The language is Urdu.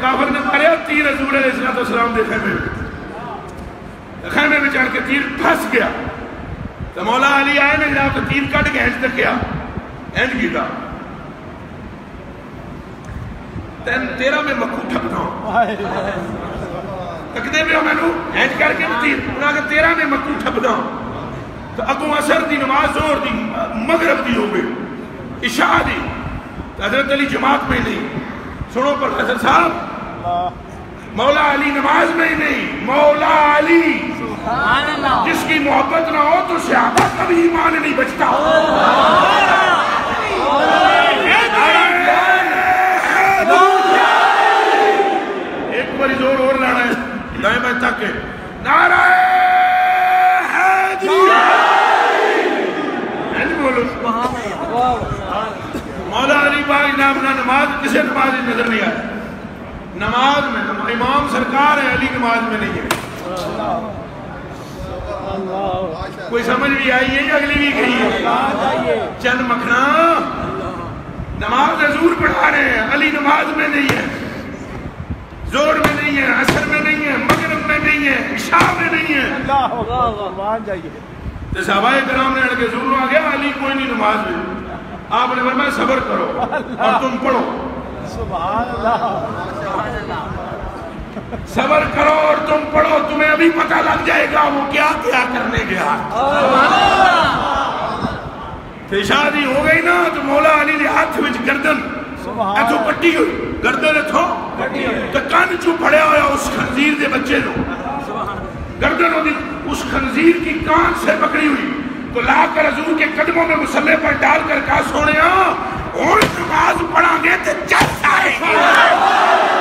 کافر نے مارے تیر حضور علیہ السلام دے خیمے میں چڑھ کے تیر پھنس گیا تو مولا علی آئے نے جناب تو تیر کٹ کے ہنج تک کیا ہنج گیا تیرا میں مکھو ٹھپنا ہوں تکدے میں میں نے ہنج کر کے تیر انہاں کہ تیرا میں مکھو ٹھپنا ہوں تو اگوں اثر دی نماز زور دی مغرب دی ہو گئی عشاء دی حضرت علی جماعت میں نہیں سنو پر حضرت صاحب مولا علی نماز میں ہی نہیں مولا علی جس کی محبت نہ ہو تو صحابہ کبھی ایمان نہیں بچتا ایک باری زور اور لانا ہے دائیں بائیں تک کے نعرہ حیدری بولو مولا علی باغ نام نماز کسے نماز نظر نہیں آیا نماز میں امام سرکار ہے علی نماز میں نہیں ہے کوئی سمجھ بھی آئی ہے یا اگلی بھی گئی ہے چند مکھنا نماز حضور پڑھا رہے ہیں علی نماز میں نہیں ہے زور میں نہیں ہے عصر میں نہیں ہے مغرب میں نہیں ہے عشاء میں نہیں ہے تو صحابہ کرام نے اڑ کے ضرور آ گیا علی کوئی نہیں نماز میں آپ نے فرمایا صبر کرو اور تم پڑھو صبر کرو اور تم پڑھو تمہیں ابھی پتہ لگ جائے گا وہ کیا کیا کرنے گیا تو شادی ہو گئی نا تو مولا علی نے ہاتھ وچ گردن ایتھو پٹی ہوئی گردن ایتھو تو کان چو پڑیا ہویا اس خنزیر دے بچے نو گردن اس خنزیر کی کان سے پکڑی ہوئی تو لا کر حضور کے قدموں میں مسلح پر ڈال کر کہا سونے اور نماز پڑھا گے تو چل آئے گے